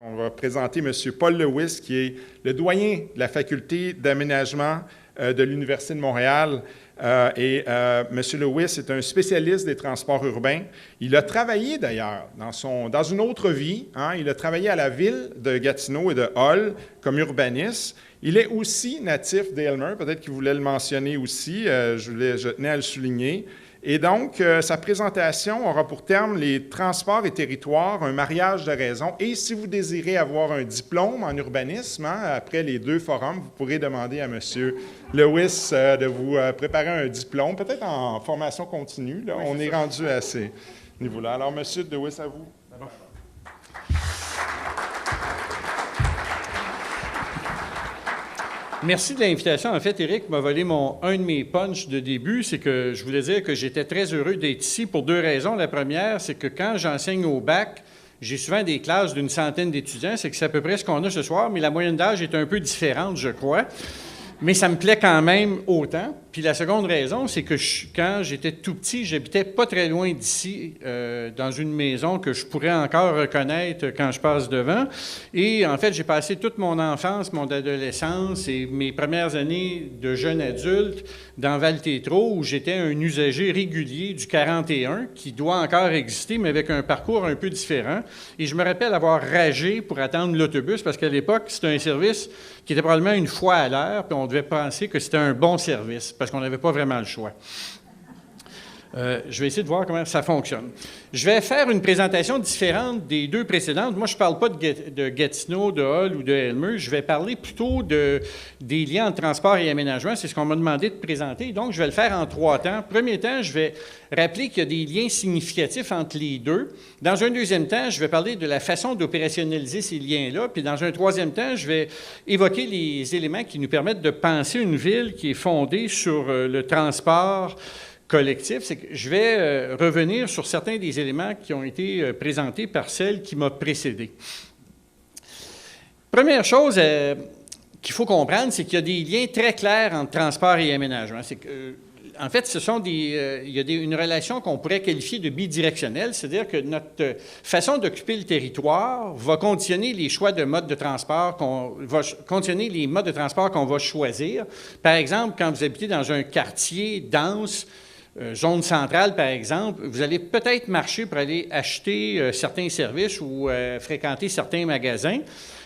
On va présenter M. Paul Lewis, qui est le doyen de la faculté d'aménagement de l'Université de Montréal. M. Lewis est un spécialiste des transports urbains. Il a travaillé d'ailleurs dans une autre vie. Il a travaillé à la ville de Gatineau et de Hull comme urbaniste. Il est aussi natif d'Aylmer, peut-être qu'il voulait le mentionner aussi, je tenais à le souligner. Et donc, sa présentation aura pour terme les transports et territoires, un mariage de raisons. Et si vous désirez avoir un diplôme en urbanisme, après les 2 forums, vous pourrez demander à M. Lewis de vous préparer un diplôme, peut-être en formation continue. Là, oui, on est rendu à ces niveaux-là. Alors, M. Lewis, à vous. Bon. Merci de l'invitation. En fait, Éric m'a volé un de mes punchs de début. C'est que je voulais dire que j'étais très heureux d'être ici pour 2 raisons. La première, c'est que quand j'enseigne au bac, j'ai souvent des classes d'une centaine d'étudiants. C'est que c'est à peu près ce qu'on a ce soir, mais la moyenne d'âge est un peu différente, je crois. Mais ça me plaît quand même autant. Puis la seconde raison, c'est que quand j'étais tout petit, j'habitais pas très loin d'ici, dans une maison que je pourrais encore reconnaître quand je passe devant. Et en fait, j'ai passé toute mon enfance, mon adolescence et mes premières années de jeune adulte dans Val-Tétro, où j'étais un usager régulier du 41, qui doit encore exister, mais avec un parcours un peu différent. Et je me rappelle avoir ragé pour attendre l'autobus, parce qu'à l'époque, c'était un service qui était probablement une fois à l'heure, puis on devait penser que c'était un bon service, parce qu'on n'avait pas vraiment le choix. Je vais essayer de voir comment ça fonctionne. Je vais faire une présentation différente des 2 précédentes. Moi, je ne parle pas de Gatineau, de Hull ou de Aylmer. Je vais parler plutôt des liens entre transport et aménagement. C'est ce qu'on m'a demandé de présenter. Donc, je vais le faire en 3 temps. Premier temps, je vais rappeler qu'il y a des liens significatifs entre les 2. Dans un deuxième temps, je vais parler de la façon d'opérationnaliser ces liens-là. Puis, dans un troisième temps, je vais évoquer les éléments qui nous permettent de penser une ville qui est fondée sur le transport collectif. C'est que je vais revenir sur certains des éléments qui ont été présentés par celle qui m'a précédé. Première chose qu'il faut comprendre, c'est qu'il y a des liens très clairs entre transport et aménagement. C'est que, en fait, il y a une relation qu'on pourrait qualifier de bidirectionnelle, c'est-à-dire que notre façon d'occuper le territoire va conditionner les choix de modes de transport, conditionner les modes de transport qu'on va choisir. Par exemple, quand vous habitez dans un quartier dense, zone centrale, par exemple, vous allez peut-être marcher pour aller acheter certains services ou fréquenter certains magasins.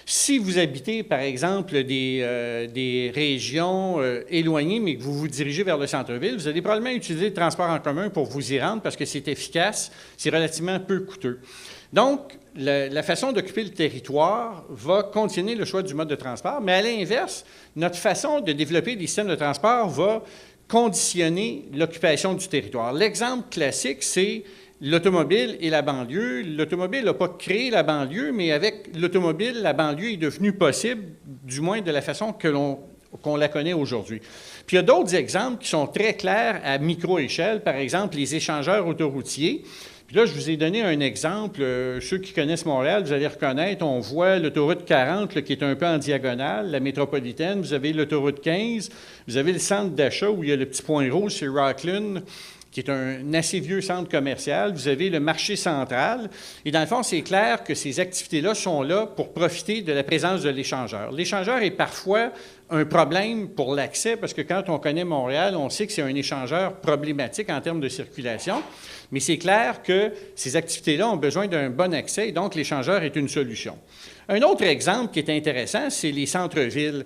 Si vous habitez, par exemple, des régions éloignées, mais que vous vous dirigez vers le centre-ville, vous allez probablement utiliser le transport en commun pour vous y rendre parce que c'est efficace, c'est relativement peu coûteux. Donc, la façon d'occuper le territoire va conditionner le choix du mode de transport, mais à l'inverse, notre façon de développer des systèmes de transport va conditionner l'occupation du territoire. L'exemple classique, c'est l'automobile et la banlieue. L'automobile n'a pas créé la banlieue, mais avec l'automobile, la banlieue est devenue possible, du moins de la façon qu'on la connaît aujourd'hui. Puis il y a d'autres exemples qui sont très clairs à micro-échelle, par exemple les échangeurs autoroutiers. Puis là, je vous ai donné un exemple. Ceux qui connaissent Montréal, vous allez reconnaître, on voit l'autoroute 40 là, qui est un peu en diagonale, la métropolitaine. Vous avez l'autoroute 15, vous avez le centre d'achat où il y a le petit point rouge, c'est Rockland, qui est un assez vieux centre commercial. Vous avez le marché central. Et dans le fond, c'est clair que ces activités-là sont là pour profiter de la présence de l'échangeur. L'échangeur est parfois un problème pour l'accès, parce que quand on connaît Montréal, on sait que c'est un échangeur problématique en termes de circulation. Mais c'est clair que ces activités-là ont besoin d'un bon accès, et donc l'échangeur est une solution. Un autre exemple qui est intéressant, c'est les centres-villes.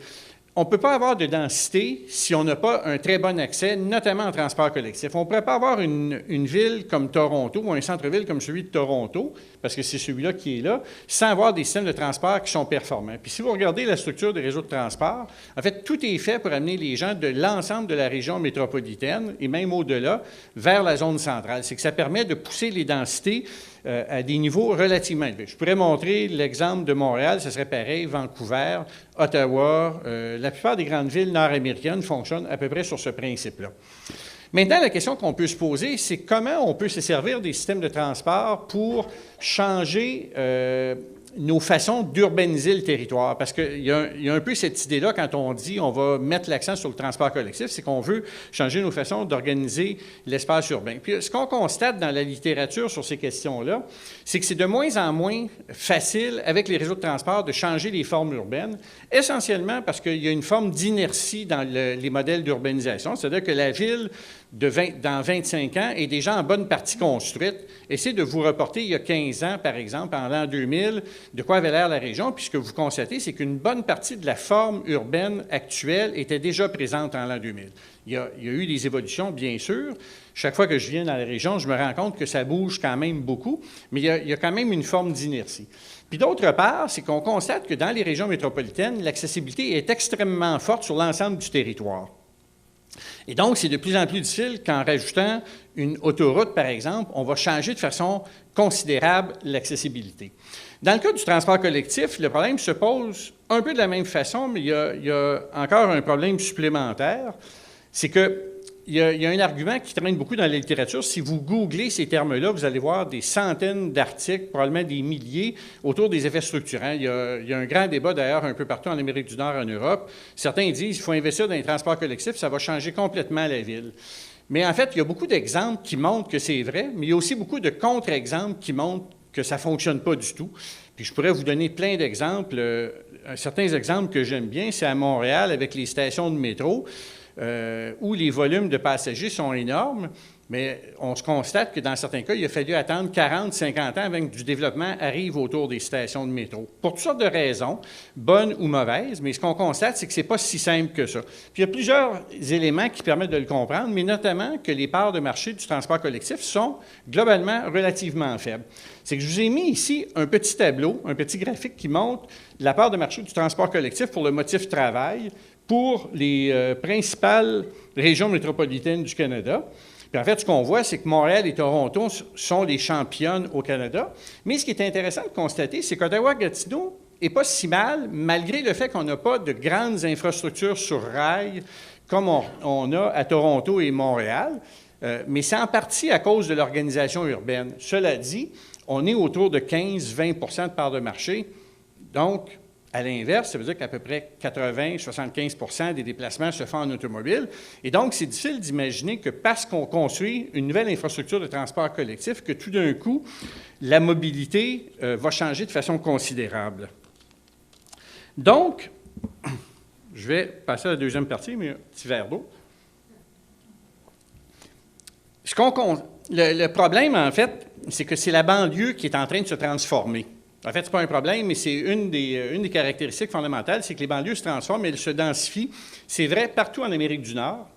On ne peut pas avoir de densité si on n'a pas un très bon accès, notamment en transport collectif. On ne pourrait pas avoir une ville comme Toronto ou un centre-ville comme celui de Toronto, parce que c'est celui-là qui est là, sans avoir des systèmes de transport qui sont performants. Puis si vous regardez la structure des réseaux de transport, en fait, tout est fait pour amener les gens de l'ensemble de la région métropolitaine, et même au-delà, vers la zone centrale. C'est que ça permet de pousser les densités à des niveaux relativement élevés. Je pourrais montrer l'exemple de Montréal, ce serait pareil, Vancouver, Ottawa, la plupart des grandes villes nord-américaines fonctionnent à peu près sur ce principe-là. Maintenant, la question qu'on peut se poser, c'est comment on peut se servir des systèmes de transport pour changer nos façons d'urbaniser le territoire. Parce qu'il y a un peu cette idée-là quand on dit on va mettre l'accent sur le transport collectif, c'est qu'on veut changer nos façons d'organiser l'espace urbain. Puis ce qu'on constate dans la littérature sur ces questions-là, c'est que c'est de moins en moins facile avec les réseaux de transport de changer les formes urbaines, essentiellement parce qu'il y a une forme d'inertie dans les modèles d'urbanisation, c'est-à-dire que la ville dans 25 ans est déjà en bonne partie construite. Essayez de vous reporter il y a 15 ans, par exemple, en l'an 2000, de quoi avait l'air la région, puis ce que vous constatez, c'est qu'une bonne partie de la forme urbaine actuelle était déjà présente en l'an 2000. Il y a eu des évolutions, bien sûr. Chaque fois que je viens dans la région, je me rends compte que ça bouge quand même beaucoup, mais il y a quand même une forme d'inertie. Puis d'autre part, c'est qu'on constate que dans les régions métropolitaines, l'accessibilité est extrêmement forte sur l'ensemble du territoire. Et donc, c'est de plus en plus difficile qu'en rajoutant une autoroute, par exemple, on va changer de façon considérable l'accessibilité. Dans le cas du transport collectif, le problème se pose un peu de la même façon, mais il y a encore un problème supplémentaire. C'est qu'il y a un argument qui traîne beaucoup dans la littérature. Si vous googlez ces termes-là, vous allez voir des centaines d'articles, probablement des milliers, autour des effets structurants. Il y a un grand débat, d'ailleurs, un peu partout en Amérique du Nord, en Europe. Certains disent qu'il faut investir dans les transports collectifs, ça va changer complètement la ville. Mais en fait, il y a beaucoup d'exemples qui montrent que c'est vrai, mais il y a aussi beaucoup de contre-exemples qui montrent que ça ne fonctionne pas du tout. Puis je pourrais vous donner plein d'exemples. Certains exemples que j'aime bien, c'est à Montréal avec les stations de métro, où les volumes de passagers sont énormes, mais on se constate que dans certains cas, il a fallu attendre 40, 50 ans avant que du développement arrive autour des stations de métro. Pour toutes sortes de raisons, bonnes ou mauvaises, mais ce qu'on constate, c'est que ce n'est pas si simple que ça. Puis il y a plusieurs éléments qui permettent de le comprendre, mais notamment que les parts de marché du transport collectif sont globalement relativement faibles. C'est que je vous ai mis ici un petit tableau, un petit graphique qui montre la part de marché du transport collectif pour le motif travail pour les principales régions métropolitaines du Canada. Puis en fait, ce qu'on voit, c'est que Montréal et Toronto sont les championnes au Canada. Mais ce qui est intéressant de constater, c'est qu'Ottawa-Gatineau n'est pas si mal, malgré le fait qu'on n'a pas de grandes infrastructures sur rail comme on a à Toronto et Montréal. Mais c'est en partie à cause de l'organisation urbaine. Cela dit, on est autour de 15-20 de part de marché. Donc, à l'inverse, ça veut dire qu'à peu près 80-75 des déplacements se font en automobile. Et donc, c'est difficile d'imaginer que parce qu'on construit une nouvelle infrastructure de transport collectif, que tout d'un coup, la mobilité va changer de façon considérable. Donc, je vais passer à la deuxième partie, mais un petit verre d'eau. Le problème, en fait, c'est que c'est la banlieue qui est en train de se transformer. En fait, ce n'est pas un problème, mais c'est une des caractéristiques fondamentales, c'est que les banlieues se transforment, elles se densifient. C'est vrai partout en Amérique du Nord.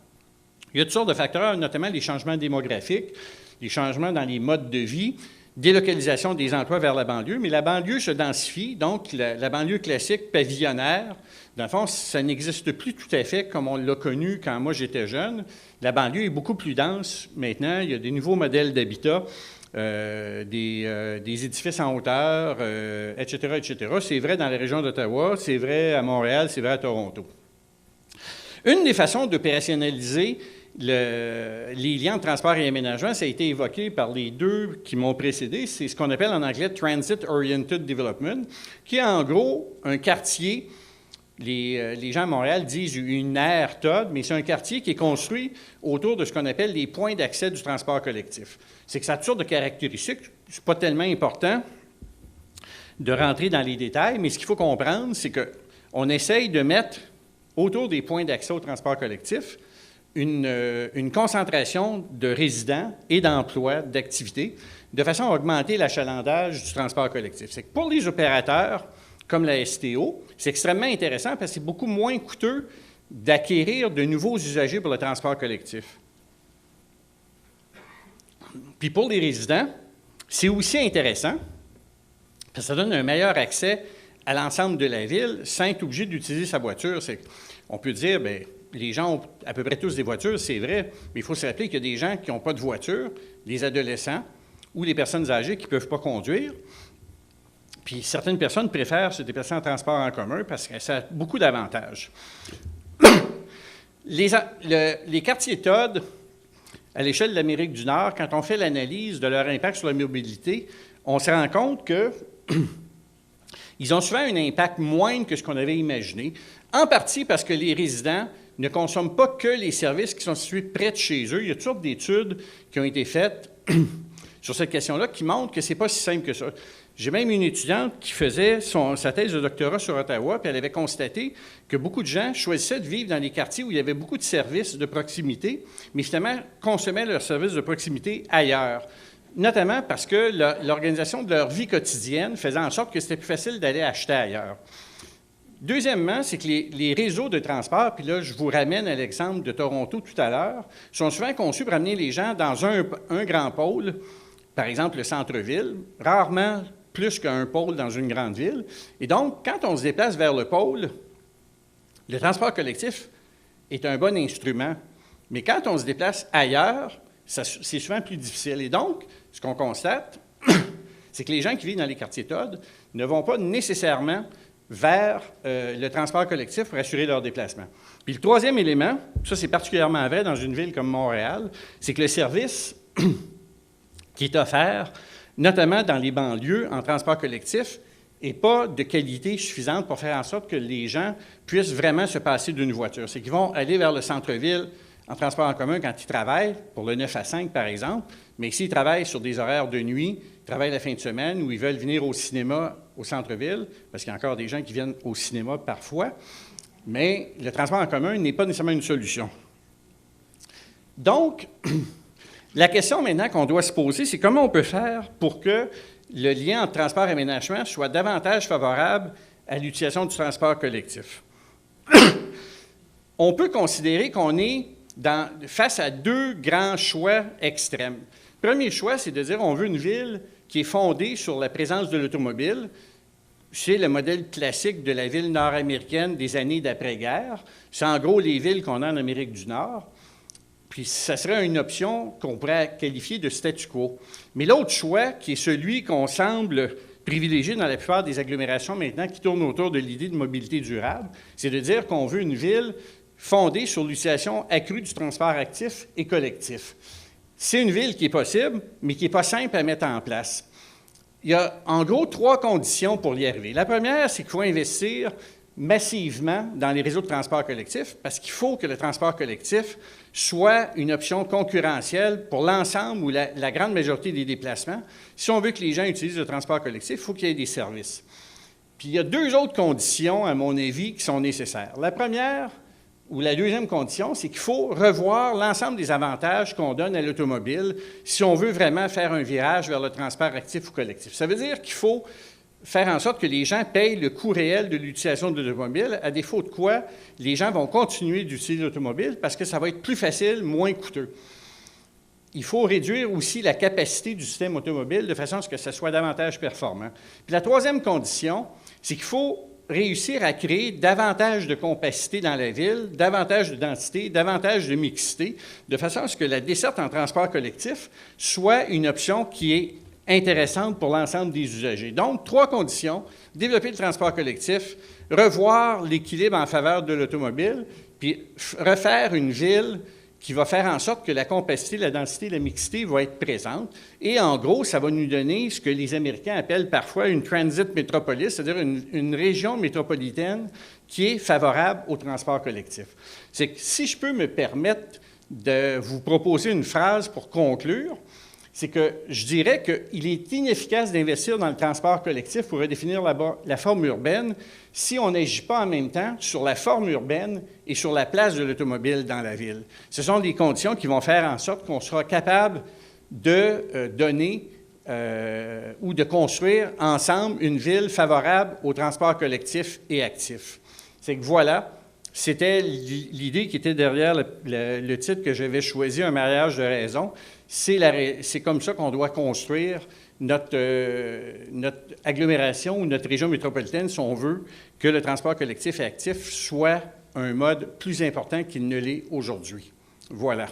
Il y a toutes sortes de facteurs, notamment les changements démographiques, les changements dans les modes de vie, délocalisation des emplois vers la banlieue, mais la banlieue se densifie, donc la banlieue classique pavillonnaire, dans le fond, ça n'existe plus tout à fait comme on l'a connu quand moi j'étais jeune. La banlieue est beaucoup plus dense maintenant, il y a des nouveaux modèles d'habitat. Des édifices en hauteur, etc., etc. C'est vrai dans la région d'Ottawa, c'est vrai à Montréal, c'est vrai à Toronto. Une des façons d'opérationnaliser les liens de transport et aménagement, ça a été évoqué par les deux qui m'ont précédé, c'est ce qu'on appelle en anglais « Transit Oriented Development », qui est en gros un quartier. Les gens à Montréal disent une aire TOD, mais c'est un quartier qui est construit autour de ce qu'on appelle les points d'accès du transport collectif. C'est que ça a toutes sortes de caractéristiques. Ce n'est pas tellement important de rentrer dans les détails, mais ce qu'il faut comprendre, c'est qu'on essaye de mettre autour des points d'accès au transport collectif une concentration de résidents et d'emplois, d'activités, de façon à augmenter l'achalandage du transport collectif. C'est que pour les opérateurs, comme la STO, c'est extrêmement intéressant parce que c'est beaucoup moins coûteux d'acquérir de nouveaux usagers pour le transport collectif. Puis pour les résidents, c'est aussi intéressant parce que ça donne un meilleur accès à l'ensemble de la ville sans être obligé d'utiliser sa voiture. On peut dire, bien, les gens ont à peu près tous des voitures, c'est vrai, mais il faut se rappeler qu'il y a des gens qui n'ont pas de voiture, les adolescents ou les personnes âgées qui ne peuvent pas conduire. Puis certaines personnes préfèrent se déplacer en transport en commun parce que ça a beaucoup d'avantages. Les quartiers TOD, à l'échelle de l'Amérique du Nord, quand on fait l'analyse de leur impact sur la mobilité, on se rend compte que ils ont souvent un impact moindre que ce qu'on avait imaginé, en partie parce que les résidents ne consomment pas que les services qui sont situés près de chez eux. Il y a toutes sortes d'études qui ont été faites sur cette question-là qui montrent que ce n'est pas si simple que ça. J'ai même une étudiante qui faisait sa thèse de doctorat sur Ottawa, puis elle avait constaté que beaucoup de gens choisissaient de vivre dans des quartiers où il y avait beaucoup de services de proximité, mais finalement consommaient leurs services de proximité ailleurs. Notamment parce que l'organisation de leur vie quotidienne faisait en sorte que c'était plus facile d'aller acheter ailleurs. Deuxièmement, c'est que les réseaux de transport, puis là, je vous ramène à l'exemple de Toronto tout à l'heure, sont souvent conçus pour amener les gens dans un grand pôle, par exemple le centre-ville, rarement plus qu'un pôle dans une grande ville. Et donc, quand on se déplace vers le pôle, le transport collectif est un bon instrument. Mais quand on se déplace ailleurs, c'est souvent plus difficile. Et donc, ce qu'on constate, c'est que les gens qui vivent dans les quartiers Todd ne vont pas nécessairement vers le transport collectif pour assurer leur déplacement. Puis le troisième élément, ça c'est particulièrement vrai dans une ville comme Montréal, c'est que le service qui est offert, notamment dans les banlieues en transport collectif, n'est pas de qualité suffisante pour faire en sorte que les gens puissent vraiment se passer d'une voiture. C'est qu'ils vont aller vers le centre-ville en transport en commun quand ils travaillent, pour le 9 à 5 par exemple, mais s'ils travaillent sur des horaires de nuit, travaillent la fin de semaine ou ils veulent venir au cinéma au centre-ville, parce qu'il y a encore des gens qui viennent au cinéma parfois, mais le transport en commun n'est pas nécessairement une solution. Donc, la question maintenant qu'on doit se poser, c'est comment on peut faire pour que le lien entre transport et aménagement soit davantage favorable à l'utilisation du transport collectif. On peut considérer qu'on est face à deux grands choix extrêmes. Le premier choix, c'est de dire qu'on veut une ville qui est fondée sur la présence de l'automobile. C'est le modèle classique de la ville nord-américaine des années d'après-guerre. C'est en gros les villes qu'on a en Amérique du Nord. Puis ça serait une option qu'on pourrait qualifier de statu quo. Mais l'autre choix, qui est celui qu'on semble privilégier dans la plupart des agglomérations maintenant qui tournent autour de l'idée de mobilité durable, c'est de dire qu'on veut une ville fondée sur l'utilisation accrue du transport actif et collectif. C'est une ville qui est possible, mais qui n'est pas simple à mettre en place. Il y a en gros 3 conditions pour y arriver. La première, c'est qu'il faut investir massivement dans les réseaux de transport collectif parce qu'il faut que le transport collectif soit une option concurrentielle pour l'ensemble ou la grande majorité des déplacements. Si on veut que les gens utilisent le transport collectif, il faut qu'il y ait des services. Puis il y a 2 autres conditions, à mon avis, qui sont nécessaires. La première, ou la deuxième condition, c'est qu'il faut revoir l'ensemble des avantages qu'on donne à l'automobile si on veut vraiment faire un virage vers le transport actif ou collectif. Ça veut dire qu'il faut faire en sorte que les gens payent le coût réel de l'utilisation de l'automobile, à défaut de quoi les gens vont continuer d'utiliser l'automobile parce que ça va être plus facile, moins coûteux. Il faut réduire aussi la capacité du système automobile de façon à ce que ça soit davantage performant. Puis la troisième condition, c'est qu'il faut réussir à créer davantage de compacité dans la ville, davantage de densité, davantage de mixité, de façon à ce que la desserte en transport collectif soit une option qui est intéressante pour l'ensemble des usagers. Donc, 3 conditions: développer le transport collectif, revoir l'équilibre en faveur de l'automobile, puis refaire une ville qui va faire en sorte que la compacité, la densité, la mixité vont être présentes. Et en gros, ça va nous donner ce que les Américains appellent parfois une transit métropolis, c'est-à-dire une région métropolitaine qui est favorable au transport collectif. C'est que si je peux me permettre de vous proposer une phrase pour conclure, c'est que je dirais qu'il est inefficace d'investir dans le transport collectif pour redéfinir la forme urbaine si on n'agit pas en même temps sur la forme urbaine et sur la place de l'automobile dans la ville. Ce sont des conditions qui vont faire en sorte qu'on sera capable de donner ou de construire ensemble une ville favorable au transport collectif et actif. C'est que voilà, c'était l'idée qui était derrière le titre que j'avais choisi, Un mariage de raison. C'est comme ça qu'on doit construire notre agglomération ou notre région métropolitaine si on veut que le transport collectif et actif soit un mode plus important qu'il ne l'est aujourd'hui. Voilà.